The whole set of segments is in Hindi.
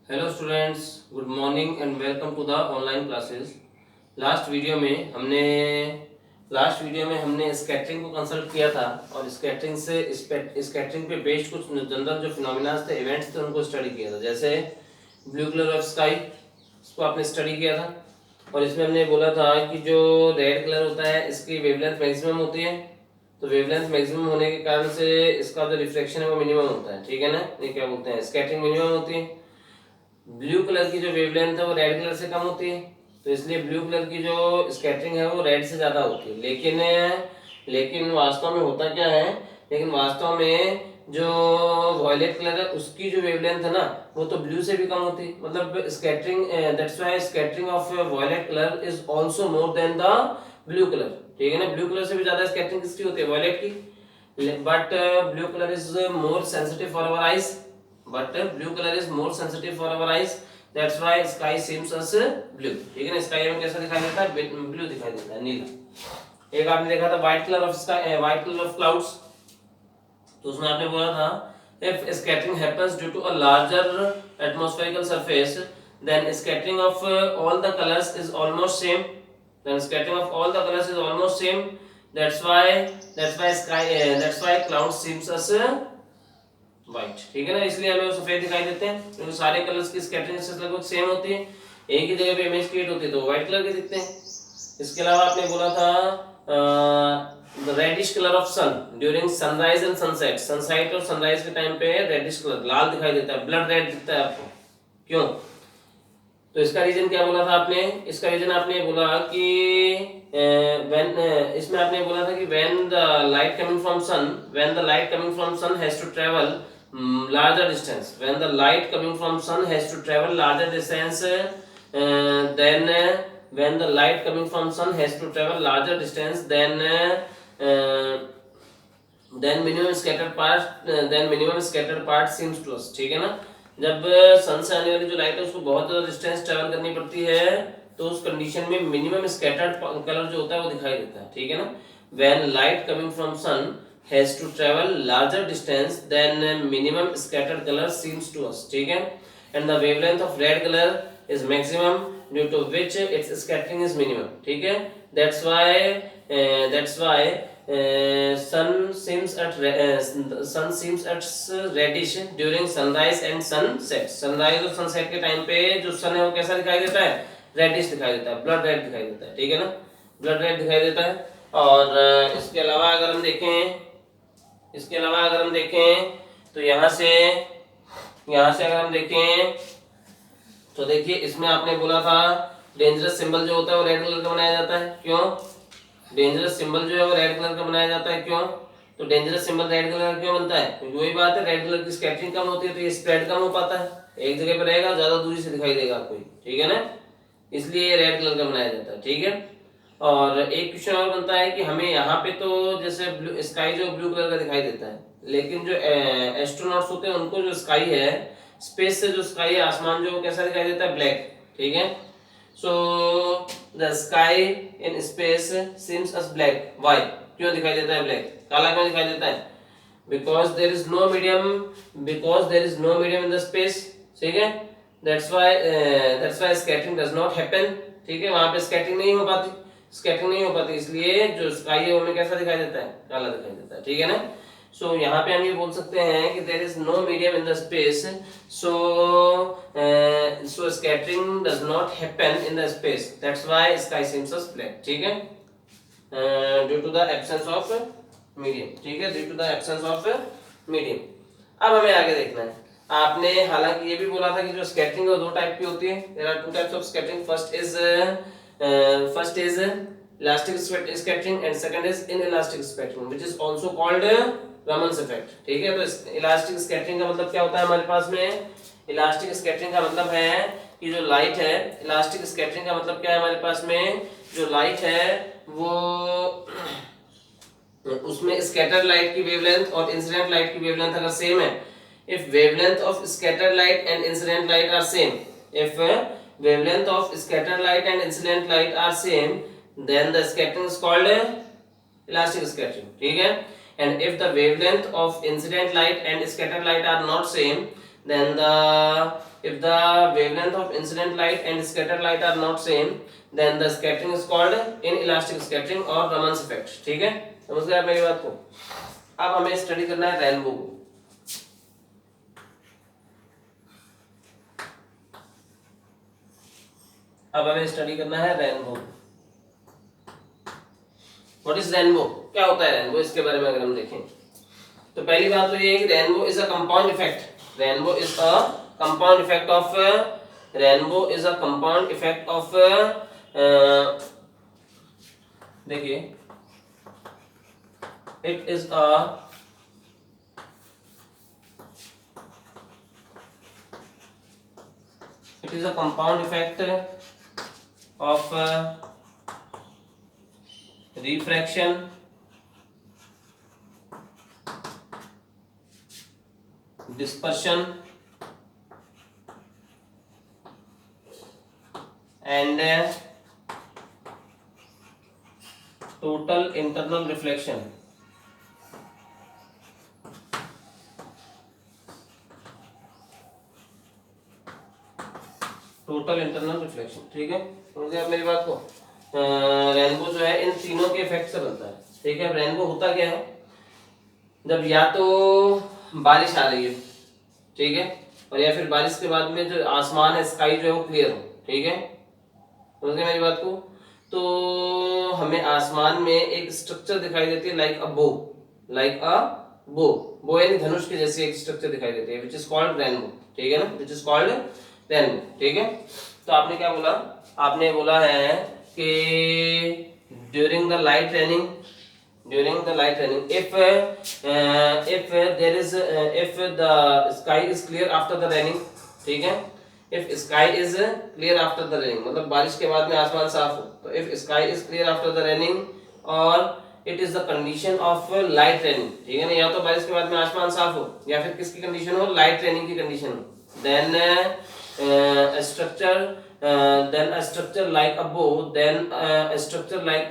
Hello students, good morning and welcome to the online classes. Last video में हमने स्कैटरिंग को कंसल्ट किया था और स्कैटरिंग पे बेस्ड कुछ जनरल जो फिनोमिना थे, इवेंट्स थे, उनको स्टडी किया था। जैसे ब्लू कलर ऑफ स्काई, इसको आपने स्टडी किया था और इसमें हमने बोला था कि जो रेड कलर होता है इसकी वेवलेंथ मैक्सिमम होती है। तो वेवलेंथ मैक्सिमम होने के कारण से इसका जो रिफ्लेक्शन है वो मिनिमम होता है, ठीक है ना। ये क्या बोलते हैं, स्कैटरिंग मिनिमम होती है। ब्लू कलर की जो वेवलेंथ है वो रेड कलर से कम होती है, तो इसलिए ब्लू कलर की जो स्कैटरिंग है वो रेड से ज़्यादा होती है। लेकिन वास्तव में होता क्या है, लेकिन वास्तव में जो वॉयलेट कलर है उसकी जो वेवलेंथ है ना वो तो ब्लू से भी कम होती है। मतलब scattering, that's why scattering of violet colour is also more than the blue colour, ठीक है ना। ब्लू कलर से भी ज़्यादा स्कैटरिंग किसकी होती है, वॉयलेट की। But blue colour is more sensitive for our eyes, that's why sky seems as blue, ठीक है ना। स्काई में कैसा दिखाई देता है, ब्लू दिखाई देता है, नीला। एक आपने देखा था white colour of sky, white colour of clouds, तो उसमें आपने बोला था if scattering happens due to a larger atmospherical surface then scattering of all the colors is almost same, that's why clouds seems as white, ठीक है ना। इसलिए हमें वो सफेद दिखाई देते हैं क्योंकि सारे कलर्स की स्कैटरिंग से लगभग सेम होती है, एक ही जगह पे इमेज क्रिएट होती है तो व्हाइट कलर के दिखते हैं। इसके अलावा आपने बोला था the reddish colour of sun during sunrise and sunset, sunset और सनराइज के टाइम पे रेडिश कलर लाल दिखाई देता है, ब्लड रेड दिखता है आपको, क्यों? तो इसका रीजन क्या बोला था आपने, इसका रीजन आपने बोला कि इसमें आपने बोला था कि when the light coming from sun has to travel larger distance, when the light coming from sun has to travel larger distance, then when the light coming from sun has to travel larger distance then minimum scattered part seems to us, ठीक है ना। जब सन से आने वाली जो लाइट है उसको बहुत ज़्यादा डिस्टेंस ट्रेवल करनी पड़ती है तो उस कंडीशन में मिनिमम स्कैटर्ड कलर जो होता है वो दिखाई देता है, ठीक है ना। When light coming from sun has to travel larger distance then minimum scattered color seems to us, ठीक है। and the wavelength of red color is maximum due to which its scattering is minimum, ठीक है। that's why sun seems at reddish during sunrise and sunset, sunrise और sunset के टाइम पे जो सन है वो कैसा दिखाई देता है, रेडिश दिखाई देता है, ब्लड रेड दिखाई देता है, ठीक है ना, ब्लड रेड दिखाई देता है। और इसके अलावा अगर हम देखें तो यहाँ से अगर हम देखें तो देखिए इसमें आपने बोला था डेंजरस सिंबल जो होता है वो रेड कलर का बनाया जाता है, क्यों? डेंजरस सिंबल जो है वो रेड कलर का बनाया जाता है, क्यों? तो डेंजरस सिंबल रेड कलर का क्यों बनता है, क्योंकि वही बात है, रेड कलर की स्कैटरिंग कम होती है तो ये स्प्रेड कम हो पाता है, एक जगह पे रहेगा, ज्यादा दूरी से दिखाई देगा आपको, ठीक है ना, इसलिए रेड कलर का बनाया जाता है, ठीक है। और एक क्वेश्चन और बनता है कि हमें यहाँ पे तो जैसे स्काई जो ब्लू कलर का दिखाई देता है, लेकिन जो एस्ट्रोनॉट्स होते हैं उनको जो स्काई है, स्पेस से जो स्काई है, आसमान जो कैसा दिखाई देता है, ब्लैक, ठीक है। So the sky in space seems as black, why, क्यों दिखाई देता है ब्लैक, काला क्यों दिखाई देता है? Because there is no medium in the space, ठीक है। That's why scattering does not happen, ठीक है, वहां पे स्कैटरिंग नहीं हो पाती, इसलिए जो स्काई है वो हमें कैसा दिखाई देता है, काला दिखाई देता है, ठीक है ना। सो यहाँ पे हम ये बोल सकते हैं कि there is no medium in the space, so scattering does not happen in the space, that's why sky seems as black, ठीक है, due to the absence of medium, ठीक है, due to the absence of medium. अब हमें आगे देखना है, आपने हालांकि ये भी बोला था कि जो स्कैटरिंग है वो दो टाइप की होती है, there are two types of scattering, first is elastic scattering and second is inelastic scattering which is also called Raman's effect, ठीक है। तो इलास्टिक स्कैटरिंग का मतलब क्या होता है हमारे पास में, इलास्टिक स्कैटरिंग का मतलब है कि जो लाइट है, इलास्टिक स्कैटरिंग का मतलब क्या है हमारे पास में, जो लाइट है वो उसमें स्कैटर्ड लाइट की वेवलेंथ और इंसिडेंट लाइट की वेवलेंथ अगर सेम है, if wavelength of scattered light and incident light are same, if wavelength of scattered light and incident light are same then the scattering is called elastic scattering, ठीक है। and if the wavelength of incident light and scattered light are not same then the if the wavelength of incident light and scattered light are not same, then the scattering is called inelastic scattering or Raman's effect. ठीक है, समझ गए आप मेरी बात को? अब हमें स्टडी करना है रेनबो को। अब हमें स्टडी करना है रेनबो। व्हाट इज रेनबो, क्या होता है रेनबो, इसके बारे में अगर हम देखें तो पहली बात तो ये है कि rainbow is a compound effect. Rainbow is a compound effect of rainbow is a compound effect of देखिए it is a compound effect of refraction, dispersion and total internal reflection। Total internal reflection, ठीक है, समझ गए आप मेरी बात को? रेनबो जो है इन तीनों के इफेक्ट से बनता है, ठीक है। रेनबो होता क्या है, जब या तो बारिश आ रही है, ठीक है, और या फिर बारिश के बाद में जो आसमान है, स्काई जो है वो क्लियर हो, ठीक है, समझ गए मेरी बात को? तो हमें आसमान में एक स्ट्रक्चर दिखाई देती है लाइक अ बो, लाइक अ बो यानी धनुष के जैसी एक स्ट्रक्चर दिखाई देती है, विच इज कॉल्ड रेनबो, ठीक है ना, विच इज कॉल्ड रेनबो, ठीक है। तो आपने क्या बोला, आपने बोला है कि during the light raining, if there is if the sky is clear after the raining, ठीक है, if sky is clear after the raining मतलब बारिश के बाद में आसमान साफ हो, तो if sky is clear after the raining और it is the condition of light raining, ठीक है ना, या तो बारिश के बाद में आसमान साफ हो या फिर किसकी कंडीशन हो, लाइट रेनिंग की कंडीशन हो, then a structure like a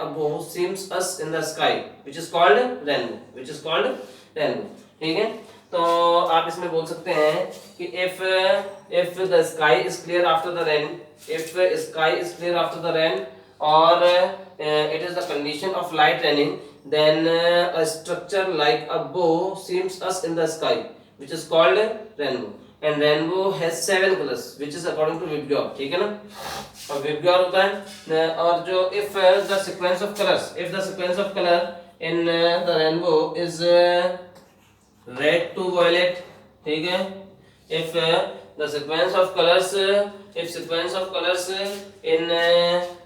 bow, seems us in the sky, which is called rainbow, ठीक है। तो आप इसमें बोल सकते हैं कि if the sky is clear after the rain, or it is the condition of light raining, then a structure like a bow seems us in the sky, which is called rainbow। And rainbow has 7 colors, which is according to Vibgyor, ठीक है ना, और Vibgyor होता है, और जो if the sequence of color in the rainbow is red to violet, ठीक है, if the sequence of colors in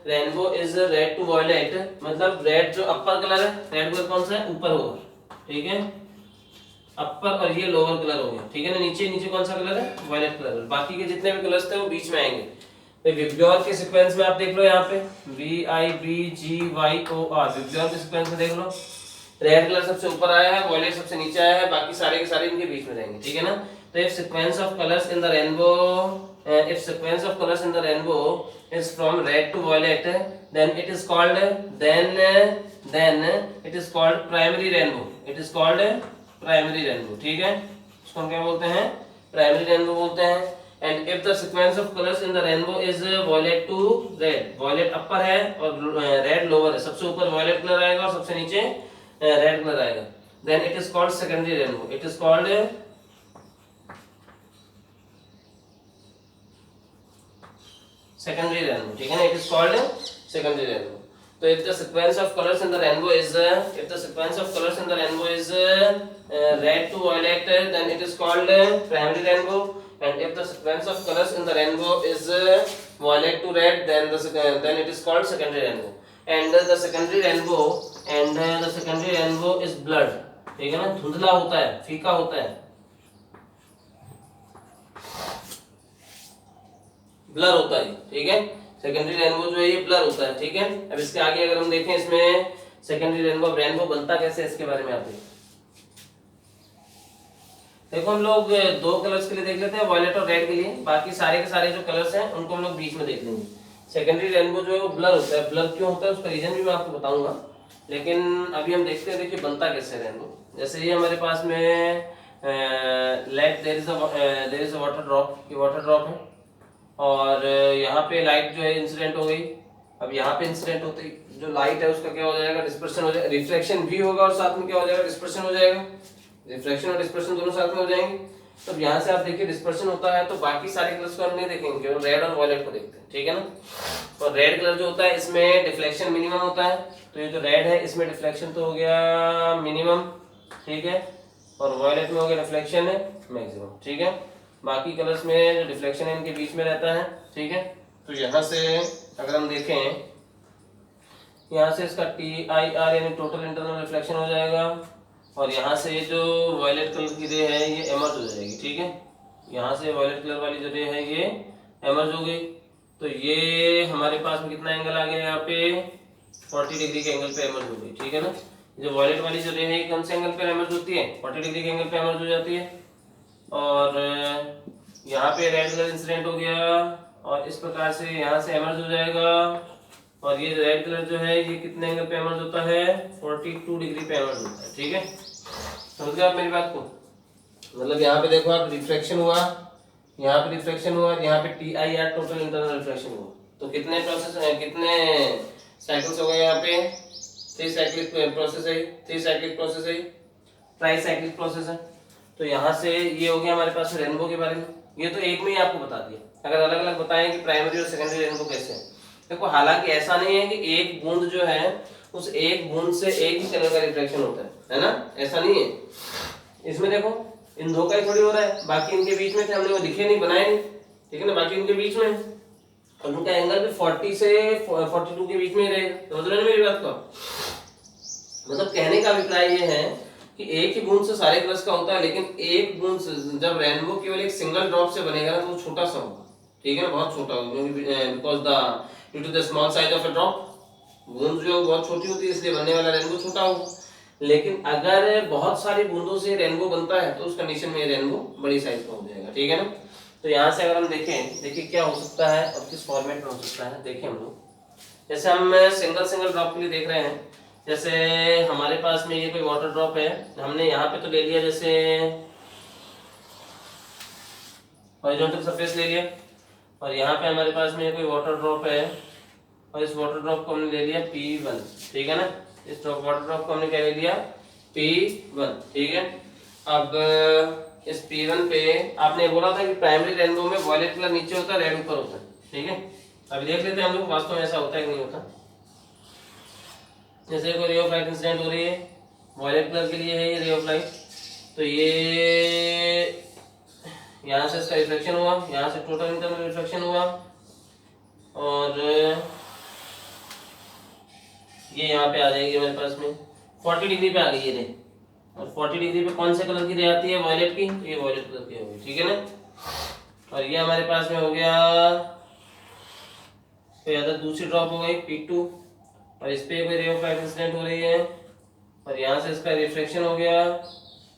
rainbow is red to violet, मतलब red जो अपर कलर है, रेड कलर कौन सा है, ऊपर होगा, ठीक है, अपर, और ये लोअर कलर हो गया, ठीक है ना, नीचे कौन सा कलर है, वायलेट कलर, बाकी के जितने भी कलर्स थे वो बीच में आएंगे। तो विबग्योर के सीक्वेंस में आप देख लो, यहाँ पे VIBGYOR, विबग्योर के सीक्वेंस में देख लो, रेड कलर सबसे ऊपर आया है, वायलेट सबसे नीचे आया है, बाकी सारे के सारे इनके बीच में रहेंगे, ठीक है ना। तो if sequence of colours in the rainbow is from red to violet, then it is called primary rainbow, ठीक है, इसको हम क्या बोलते हैं, प्राइमरी रेनबो बोलते हैं। And if the sequence of colours in the rainbow is violet to red, violet upper है और रेड लोअर है, सबसे ऊपर वायलेट कलर आएगा और सबसे नीचे रेड कलर आएगा, then it is called secondary rainbow, ठीक है ना, it is called secondary rainbow. So if the sequence of colors in the rainbow is red to violet, then it is called primary rainbow. And if the sequence of colors in the rainbow is violet to red, then it is called secondary rainbow. And the secondary rainbow is blurred, ठीक है ना, धुंधला होता है, फीका होता है, ब्लर होता है, ठीक है। सेकेंडरी रेनबो जो है ये ब्लर होता है, ठीक है। अब इसके आगे अगर हम देखें इसमें सेकेंडरी रेनबो बनता कैसे है, इसके बारे में आप देखो, हम लोग दो कलर्स के लिए देख लेते हैं, वायलेट और रेड के लिए, बाकी सारे के सारे जो कलर्स हैं उनको हम लोग बीच में देख लेंगे। सेकेंडरी रेनबो जो है वो ब्लर होता है, ब्लर क्यों होता है उसका रीजन भी मैं आपको बताऊंगा, लेकिन अभी हम देखते हैं, देखिए बनता कैसे रेनबो। जैसे ये हमारे पास में let there is a water drop, ये वाटर ड्रॉप है, और यहाँ पे लाइट जो है इंसिडेंट हो गई। अब यहाँ पे इंसिडेंट होते ही जो लाइट है उसका क्या हो जाएगा, डिस्पर्शन हो जाएगा, रिफ्लेक्शन भी होगा और साथ में क्या हो जाएगा, डिस्पर्शन हो जाएगा। रिफ्लेक्शन और डिस्पर्शन दोनों साथ में हो जाएंगे। तो यहाँ से आप देखिए डिस्पर्शन होता है तो बाकी सारे कलर्स को हम नहीं देखेंगे, केवल रेड और वॉयलेट को देखते हैं, ठीक है ना। और रेड कलर जो होता है इसमें डिफ्लेक्शन मिनिमम होता है, तो ये जो रेड है इसमें डिफ्लेक्शन तो हो गया मिनिमम, ठीक है, और वॉयलेट में हो गया डिफ्लेक्शन है मैक्सिमम, ठीक है। बाकी कलर्स में जो डिफ्लेक्शन है इनके बीच में रहता है, ठीक है। तो यहाँ से अगर हम देखें, यहाँ से इसका TIR यानी टोटल इंटरनल रिफ्लेक्शन हो जाएगा, और यहाँ से जो वॉयलेट कलर की रे है ये एमर्ज हो जाएगी, ठीक है। यहाँ से वॉयलेट कलर वाली जो रे है ये एमर्ज हो गई, तो ये हमारे पास में कितना एंगल आ गया यहाँ पे, 40 डिग्री के एंगल पे एमर्ज हो गई, ठीक है ना। जो वॉयलेट वाली जो रे है कौन से एंगल पे एमर्ज होती है, 40 डिग्री के एंगल पे एमर्ज हो जाती है। और यहाँ पे रेड कलर इंसिडेंट हो गया और इस प्रकार से यहाँ से एमर्ज हो जाएगा, और ये रेड कलर जो है ये कितने एंगल पे एमर्ज होता है, 42 डिग्री पे एमर्ज होता है, ठीक है। समझ गए आप मेरी बात को, मतलब यहाँ पे देखो आप रिफ्लेक्शन हुआ, यहाँ पे रिफ्लेक्शन हुआ, यहाँ पे TIR टोटल इंटरनल रिफ्लेक्शन हुआ, तो कितने प्रोसेस, कितने साइकिल्स हो गए यहाँ पे, 3 साइक्लिक प्रोसेस है, 3 साइक्लिक प्रोसेस है, ट्राई साइक्लिक प्रोसेस है। तो यहाँ से ये हो गया हमारे पास रेनबो के बारे में, ये तो एक में ही आपको बता दिया। अगर अलग अलग बताएं कि प्राइमरी और सेकेंडरी रेनबो कैसे है, देखो हालांकि ऐसा नहीं है कि एक बूंद जो है उस एक बूंद से एक ही कलर का रिफ्लेक्शन होता है ना, ऐसा नहीं है। इसमें देखो इन दो का ही थोड़ी हो रहा है, बाकी इनके बीच में थे, हमने वो लिखे नहीं, बनाए नहीं, ठीक है ना, बाकी इनके बीच में, और उनका एंगल भी 40 से 42 के बीच में ही रहेगा। समझ रहे हो मेरी बात को, मतलब कहने का अभिप्राय ये है कि एक ही बूंद से सारे कलर्स का होता है, लेकिन एक बूंद से जब रेनबो केवल एक सिंगल ड्रॉप से बनेगा ना तो वो छोटा सा होगा, ठीक है ना, बहुत छोटा होगा, because the due to the small size of a drop, बूंद जो बहुत छोटी होती है इसलिए बनने वाला रेनबो छोटा होगा। लेकिन अगर बहुत सारी बूंदों से रेनबो बनता है तो उस कंडीशन में रेनबो बड़ी साइज का हो जाएगा, ठीक है ना। तो यहाँ से अगर हम देखें, देखिए क्या हो सकता है और किस फॉर्मेट में हो सकता है, देखिए हम लोग जैसे हम सिंगल सिंगल ड्रॉप के लिए देख रहे हैं, जैसे हमारे पास में ये कोई वाटर ड्रॉप है, हमने यहाँ पे तो ले लिया जैसे हॉरिजॉन्टल सरफेस ले लिया, और यहाँ पे हमारे पास में कोई वाटर ड्रॉप है, और इस वाटर ड्रॉप को हमने ले लिया P1, ठीक है ना, इस वाटर ड्रॉप को हमने क्या ले लिया P1, ठीक है। अब इस P1 पे आपने बोला था कि प्राइमरी रेनबो में वॉयलेट कलर नीचे होता है, रेड ऊपर होता है, ठीक है। अभी देख लेते हैं हम लोग वास्तव में ऐसा होता है कि नहीं होता। जैसे कोई रे ऑफ लाइट इंसिडेंट हो रही है, वॉयलेट कलर के लिए है ये रे ऑफ लाइट, तो ये यहाँ से इसका रिफ्लेक्शन हुआ, यहाँ से टोटल इंटरनल रिफ्लेक्शन हुआ, और ये यहाँ पे आ जाएगी हमारे पास में 40 डिग्री पे आ गई ये रे, और 40 डिग्री पे कौन से कलर की रे आती है, वॉयलेट की, ये वॉयलेट कलर की होगी, ठीक है ना। और ये हमारे पास में हो गया, तो यहाँ दूसरी ड्रॉप हो गई P2, और इस पे कोई रे ऑफ लाइट इंसिडेंट हो रही है, और यहाँ से इसका रिफ्लेक्शन हो गया,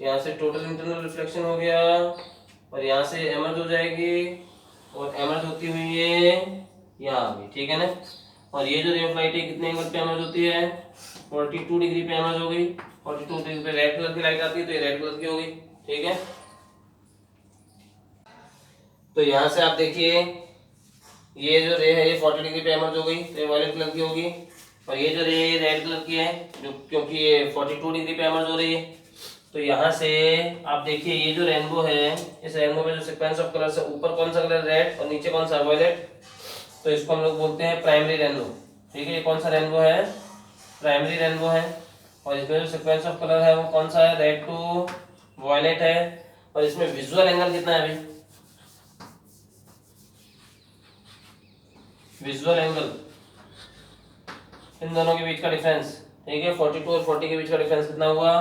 यहाँ से टोटल इंटरनल रिफ्लेक्शन हो गया, और यहाँ से एमर्ज हो जाएगी, और एमर्ज होती हुई ये यहाँ आ गई, ठीक है ना। और ये जो रे ऑफ लाइट है कितने एंगल पे एमर्ज होती है, 42 डिग्री पे एमर्ज हो गई, 42 डिग्री पे रेड कलर की लाइट आती है तो ये रेड कलर की हो गई, ठीक है। तो यहाँ से आप देखिए ये जो रे है ये 40 डिग्री पे एमर्ज हो गई, तो ये वायलेट कलर की होगी, और ये जो रे रेड कलर की है जो क्योंकि ये 42 डिग्री पे एमर्ज हो रही है। तो यहाँ से आप देखिए ये जो रेनबो है, इस रेनबो में जो सीक्वेंस ऑफ कलर्स है, ऊपर कौन सा कलर रेड और नीचे कौन सा वायलेट, तो इसको हम लोग बोलते हैं प्राइमरी रेनबो, ठीक है। ये कौन सा रेनबो है, प्राइमरी रेनबो है, और इसमें जो सीक्वेंस ऑफ कलर है वो कौन सा है, रेड टू वायलेट है, और इसमें विजुअल एंगल कितना है अभी, विजुअल एंगल इन दोनों के बीच का डिफरेंस, ठीक है, 42 और 40 के बीच का डिफरेंस कितना हुआ,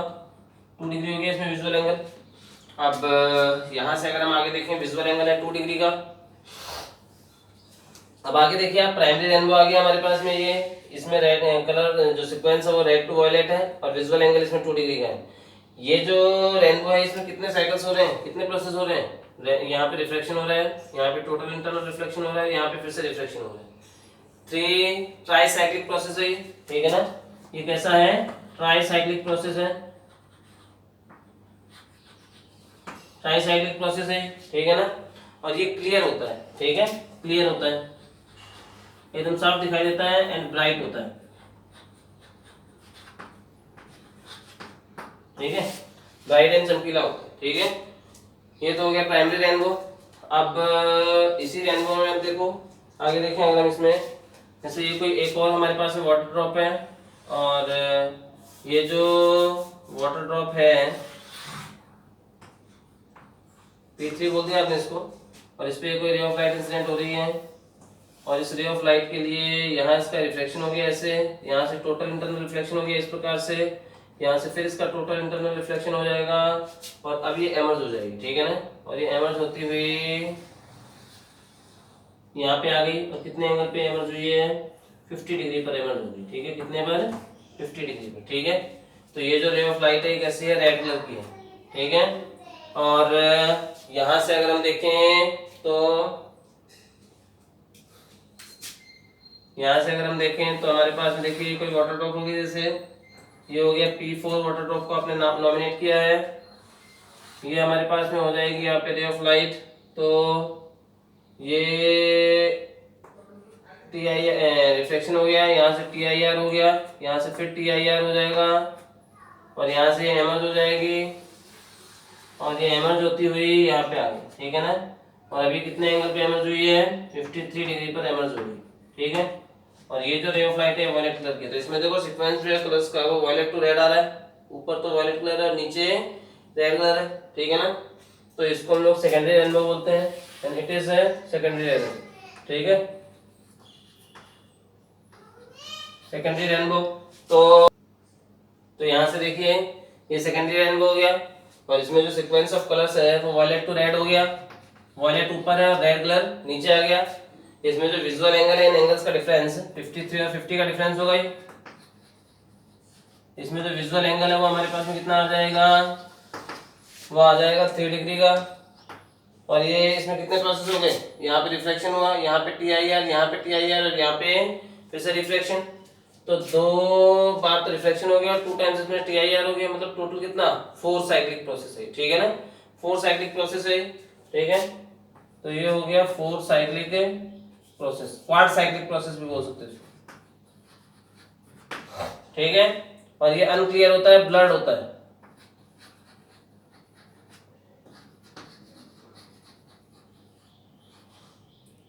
2 डिग्री हो गया इसमें विजुअल एंगल। अब यहाँ से अगर हम आगे देखें, विजुअल एंगल है 2 डिग्री का। अब आगे देखिए आप, प्राइमरी रेनबो आ गया हमारे पास में, ये इसमें रेड कलर जो सीक्वेंस है वो रेड टू वायलेट है, और विजुअल एंगल इसमें 2 डिग्री का है। ये जो रेनबो है इसमें कितने साइकिल्स हो रहे हैं, कितने प्रोसेस हो रहे हैं, यहाँ पे रिफ्लेक्शन हो रहा है, यहाँ पे टोटल इंटरनल रिफ्लेक्शन हो रहा है, यहाँ पे फिर से रिफ्लेक्शन हो रहा है, 3 ट्राई साइक्लिक प्रोसेस है, ठीक है ना। ये कैसा है, ट्राई साइक्लिक प्रोसेस है, ट्राइसाइक्लिक प्रोसेस है, ठीक है ना। और ये क्लियर होता है, ठीक है, क्लियर होता है, एकदम साफ दिखाई देता है एंड ब्राइट होता है, ठीक है, ब्राइट एंड चमकीला होता है, ठीक है। ये तो हो गया प्राइमरी रेनबो। अब इसी रेनबो में अब देखो आगे देखें, अगर हम इसमें जैसे ये कोई एक और हमारे पास में वाटर ड्रॉप है, और ये जो वाटर ड्रॉप है P3 बोल दिया आपने इसको, और इस पे कोई रे ऑफ लाइट इंसिडेंट हो रही है, और इस रे ऑफ लाइट के लिए यहाँ इसका रिफ्लेक्शन हो गया ऐसे, यहाँ से टोटल इंटरनल रिफ्लेक्शन हो गया इस प्रकार से, यहाँ से फिर इसका टोटल इंटरनल रिफ्लेक्शन हो जाएगा, और अब ये एमर्ज हो जाएगी, ठीक है ना। और ये एमर्ज होती हुई यहाँ पे आ गई, और कितने एंगल पे एमर्ज हुई है, 50 डिग्री पर एमर्ज होगी, ठीक है, कितने पर, 50 डिग्री पर, ठीक है। तो ये जो रे ऑफ लाइट है कैसी है, रेड कलर की है, ठीक है। और यहाँ से अगर हम देखें तो हमारे पास में देखिए कोई वाटर ड्रॉप होगी, जैसे ये हो गया P4 वाटर ड्रॉप को आपने नॉमिनेट किया है, ये हमारे पास में हो जाएगी यहाँ पे रे ऑफ लाइट। तो ये रिफ्लेक्शन हो गया, यहाँ से TIR हो गया, यहाँ से फिर TIR हो जाएगा, और यहाँ से एमर्ज हो जाएगी, और ये एमर्ज होती हुई यहाँ पे आ गई, ठीक है ना। और अभी कितने एंगल पे एमर्ज हुई है, 53 डिग्री पर एमर्ज हुई, ठीक है। और ये जो रे ऑफ लाइट है वायलेट कलर की, तो इसमें देखो सीक्वेंस जो है कलर्स का वो वायलेट टू रेड आ रहा है, ऊपर तो वायलेट कलर है और नीचे रेड कलर है, ठीक है ना। तो इसको हम लोग सेकेंडरी रेनबो बोलते हैं, and it is secondary rainbow, ठीक है, सेकेंडरी रेनबो। तो यहाँ से देखिए ये सेकेंडरी रेनबो हो गया, और इसमें जो सीक्वेंस ऑफ कलर्स है वो वायलेट टू रेड हो गया, वायलेट ऊपर है और रेड कलर नीचे आ गया। इसमें जो विजुअल एंगल है इन एंगल्स का डिफरेंस 53 और 50 का डिफरेंस होगा। इसमें जो विजुअल एंगल है वो हमारे पास में कितना आ जाएगा, वो आ जाएगा 3 डिग्री का। और ये इसमें कितने प्रोसेस हो गए, यहाँ पे रिफ्लेक्शन हुआ, यहाँ पे TIR, यहाँ पे TIR, और यहाँ पे फिर से रिफ्लेक्शन। तो 2 बार तो रिफ्लेक्शन हो गया और 2 टाइम्स इसमें TIR हो गया, मतलब टोटल कितना 4 साइक्लिक प्रोसेस है, ठीक है ना, 4 साइक्लिक प्रोसेस है, ठीक है। तो ये हो गया 4 cyclic process, quad cyclic process भी बोल सकते हैं, ठीक है। और ये अनक्लियर होता है, ब्लर्ड होता है,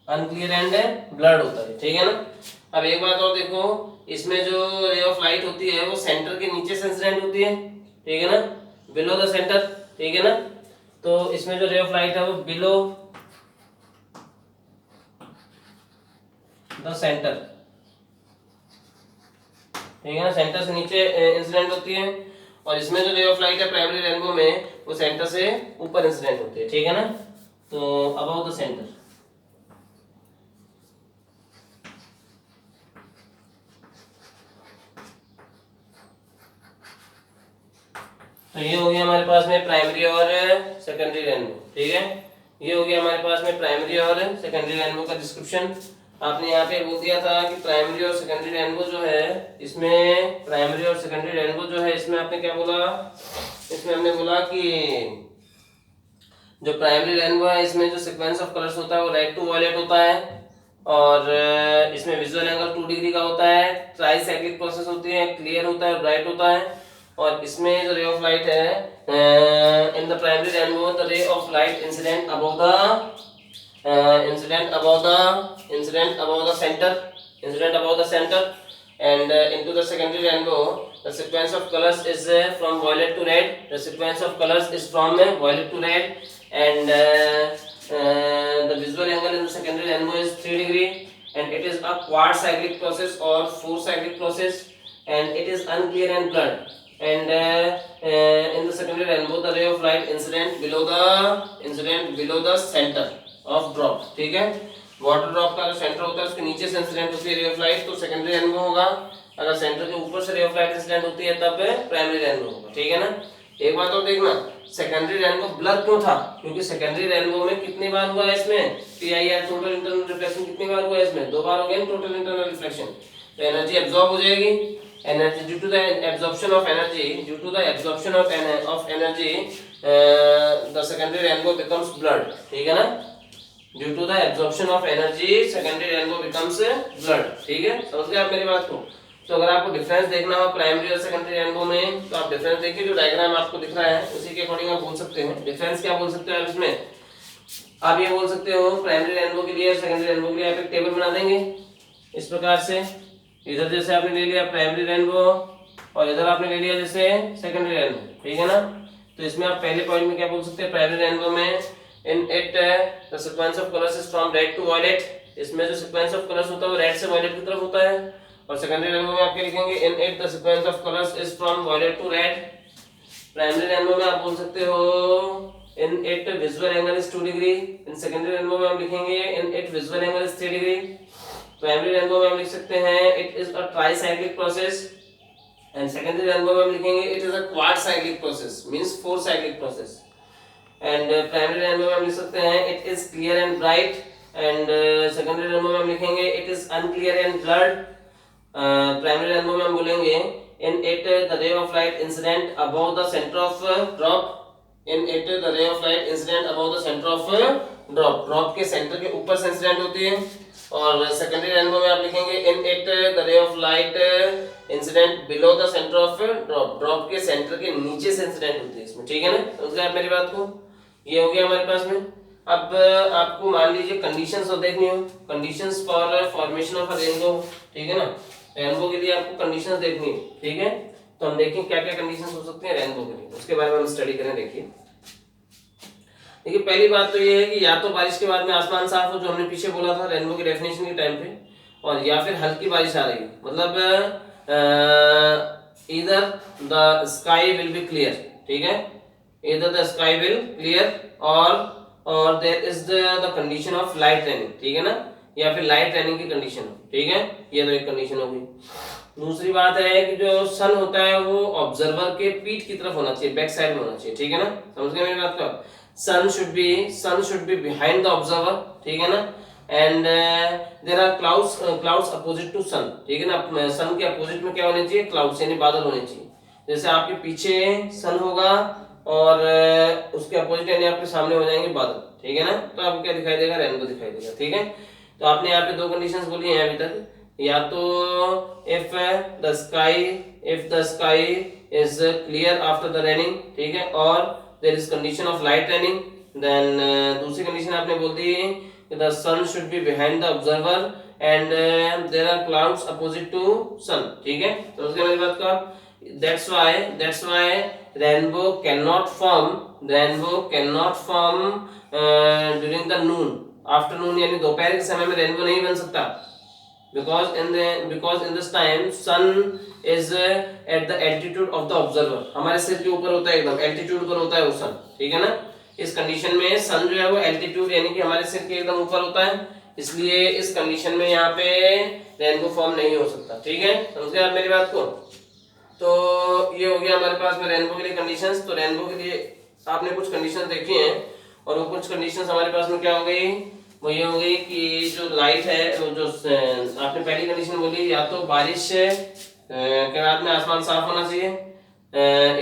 अनक्लियर एंड ब्लर्ड होता है, ठीक है ना। अब एक बात और देखो, इसमें जो रे ऑफ लाइट होती है वो सेंटर के नीचे से इंसिडेंट होती है, ठीक है ना, बिलो द सेंटर, ठीक है ना। तो इसमें जो रे ऑफ लाइट है वो बिलो द सेंटर, ठीक है ना, सेंटर से नीचे इंसिडेंट होती है। और इसमें जो रे ऑफ लाइट है प्राइमरी रेनबो में वो सेंटर से ऊपर इंसिडेंट होती है, ठीक है ना। तो अबाउट द सेंटर, तो ये हो गया हमारे पास में प्राइमरी और सेकेंडरी रेनबो, ठीक है। ये हो गया हमारे पास में प्राइमरी और सेकेंडरी रेनबो का डिस्क्रिप्शन। आपने यहाँ पे बोल दिया था कि प्राइमरी और सेकेंडरी रेनबो जो है, इसमें प्राइमरी और सेकेंडरी रेनबो जो है इसमें आपने क्या बोला, इसमें हमने बोला कि जो प्राइमरी रेनबो है इसमें जो सीक्वेंस ऑफ कलर्स होता है वो रेड टू वायलेट होता है, और इसमें विजुअल एंगल 2 डिग्री का होता है, ट्राई साइक्लिक प्रोसेस होती है, क्लियर होता है, ब्राइट होता है। और इसमें जो रे ऑफ लाइट है in the primary rainbow, the ray of light incident above the centre and into the secondary rainbow the sequence of colors is from violet to red, the sequence of colors is from violet to red, and the visual angle in the secondary rainbow is 3 degree, and it is a quad cyclic process or 4 cyclic process, and it is unclear and blurred, and in the secondary rainbow the ray of light incident below the center of drop, ठीक है। वाटर ड्रॉप का जो सेंटर होता है उसके नीचे से इंसिडेंट होती है रे ऑफ लाइट, तो सेकेंडरी रेनबो होगा। अगर सेंटर के ऊपर से रे ऑफ लाइट इंसिडेंट होती है तब प्राइमरी रेनबो होगा, ठीक है ना। एक बात और देखना, सेकेंडरी रेनबो ब्लर क्यों था, क्योंकि सेकेंडरी रेनबो में कितनी बार हुआ है इसमें TIR, टोटल इंटरनल रिफ्लेक्शन कितनी बार हुआ है इसमें, 2 बार हो गया टोटल इंटरनल रिफ्लेक्शन। तो एनर्जी एब्जॉर्ब हो जाएगी, energy, due to the absorption of energy, due to the absorption of energy, the secondary rainbow becomes blurred. ठीक है ना, due to the absorption of energy secondary rainbow becomes blurred. ठीक है, समझ गए आप मेरी बात को। तो अगर आपको डिफरेंस देखना हो प्राइमरी और सेकेंडरी रेनबो में, तो आप डिफरेंस देखिए, जो डायग्राम आपको दिख रहा है उसी के अकॉर्डिंग आप बोल सकते हैं। डिफरेंस क्या बोल सकते हो आप इसमें, आप ये बोल सकते हो प्राइमरी रेनबो के लिए और सेकेंडरी रेनबो के लिए आप एक टेबल बना देंगे इस प्रकार से। इधर जैसे आपने ले लिया प्राइमरी रेनबो और इधर आपने ले लिया जैसे सेकेंडरी रेनबो, ठीक है ना। तो इसमें आप पहले पॉइंट में क्या बोल सकते हैं, प्राइमरी रेनबो में in it the sequence of colours is from red to violet, इसमें जो सीक्वेंस ऑफ कलर्स होता है वो रेड से वायलेट की तरफ होता है। और सेकेंडरी रेनबो में आप क्या लिखेंगे, in it the sequence of colours is from violet to red. Primary rainbow में आप बोल सकते हो in it visual angle is 2 degree, in secondary rainbow में हम लिखेंगे in it visual angle is 3 degree. Primary rainbow में हम लिख सकते हैं it is a tricyclic process, and secondary rainbow में हम लिखेंगे it is a quad cyclic process, means 4 cyclic process. And primary rainbow में हम लिख सकते हैं it is clear and bright, and secondary rainbow में हम लिखेंगे it is unclear and blurred. Primary rainbow में हम बोलेंगे in it the ray of light incident above the center of drop, in it the ray of light incident above the center of drop, drop के सेंटर के ऊपर से इंसिडेंट होती है। और सेकेंडरी रेनबो में आप लिखेंगे in it the ray of light incident below the center of drop, drop के सेंटर के नीचे से इंसिडेंट होती है इसमें, ठीक है ना। समझ गए आप मेरी बात को, ये हो गया हमारे पास में। अब आपको मान लीजिए कंडीशंस और देखनी हो, conditions for formation of a rainbow, ठीक है ना। रेनबो के लिए आपको कंडीशंस देखनी है, ठीक है। तो हम देखें क्या क्या कंडीशंस हो सकते हैं रेनबो के लिए, उसके बारे में हम स्टडी करें। देखिए पहली बात तो ये है कि या तो बारिश के बाद में आसमान साफ हो, जो हमने पीछे बोला था रेनबो के डेफिनेशन के टाइम पे, और या फिर हल्की बारिश आ रही है, मतलब इधर the sky will be clear, ठीक है, इधर द स्काई विल क्लियर और there is the condition of light raining, ठीक है ना, या फिर लाइट रेनिंग की कंडीशन हो, ठीक है। ये तो एक कंडीशन हो गई। दूसरी बात है कि जो सन होता है वो ऑब्जर्वर के पीठ की तरफ होना चाहिए, बैक साइड में होना चाहिए, ठीक है ना। समझ गए मेरी बात को, sun should be behind the observer, ठीक है ना। And there are clouds opposite to sun, ठीक है ना। सन के अपोजिट में क्या होने चाहिए, क्लाउड्स यानी बादल होने चाहिए। जैसे आपके पीछे सन होगा और उसके अपोजिट यानी आपके सामने हो जाएंगे बादल, ठीक है ना। तो आपको क्या दिखाई देगा, रेनबो दिखाई देगा, ठीक है। तो आपने यहाँ पे 2 कंडीशंस बोली हैं अभी तक, या तो if the sky is clear after the raining, ठीक है, और there is condition of light raining. Then दूसरी कंडीशन आपने बोल दी कि the sun should be behind the observer and there are clouds opposite to sun, ठीक है। तो उसके मेरी बात का that's why rainbow cannot form during the noon, afternoon यानी दोपहर के समय में रेनबो नहीं बन सकता, because in this time sun is at the altitude of the observer, हमारे सिर के ऊपर होता है, एकदम एल्टीट्यूड पर होता है वो सन, ठीक है ना। इस कंडीशन में सन जो है वो एल्टीट्यूड यानी कि हमारे सिर के एकदम ऊपर होता है, इसलिए इस कंडीशन में यहाँ पे रेनबो फॉर्म नहीं हो सकता, ठीक है। समझ गए आप मेरी बात को। तो ये हो गया हमारे पास में रेनबो के लिए कंडीशंस। तो रेनबो के लिए आपने कुछ कंडीशंस देखी हैं, और वो कुछ कंडीशंस हमारे पास में क्या हो गई, वो ये हो गई कि जो लाइट है, वो जो आपने पहली कंडीशन बोली, या तो बारिश के बाद में आसमान साफ होना चाहिए,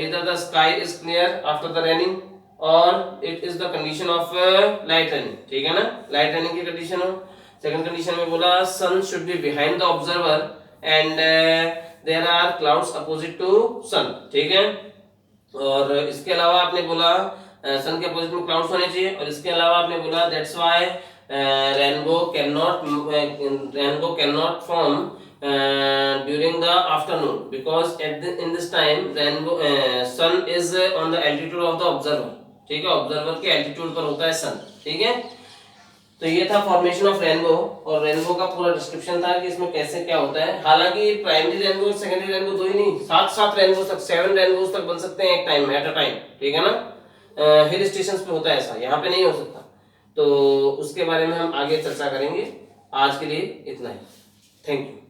इधर the sky is clear after the raining, और it is the condition of light raining, ठीक है ना, लाइट रेनिंग की कंडीशन हो। सेकंड कंडीशन में बोला sun should be behind the observer and there are clouds opposite to sun, ठीक है। और इसके अलावा आपने बोला सन के अपोजिट में क्लाउड्स होने चाहिए, और इसके अलावा आपने बोला that's why rainbow can not form during the afternoon because in this time rainbow sun is on the altitude of the observer, ठीक है, ऑब्जर्वर के एल्टीट्यूड पर होता है सन, ठीक है। तो ये था फॉर्मेशन ऑफ रेनबो, और रेनबो का पूरा डिस्क्रिप्शन था कि इसमें कैसे क्या होता है। हालांकि प्राइमरी रेनबो और सेकेंडरी रेनबो दो ही नहीं, 7 रेनबो तक, 7 रेनबो तक बन सकते हैं एक टाइम में, एट अ टाइम, ठीक है ना। हिल स्टेशंस पे होता है ऐसा, यहाँ पे नहीं हो सकता। तो उसके बारे में हम आगे चर्चा करेंगे। आज के लिए इतना ही, थैंक यू।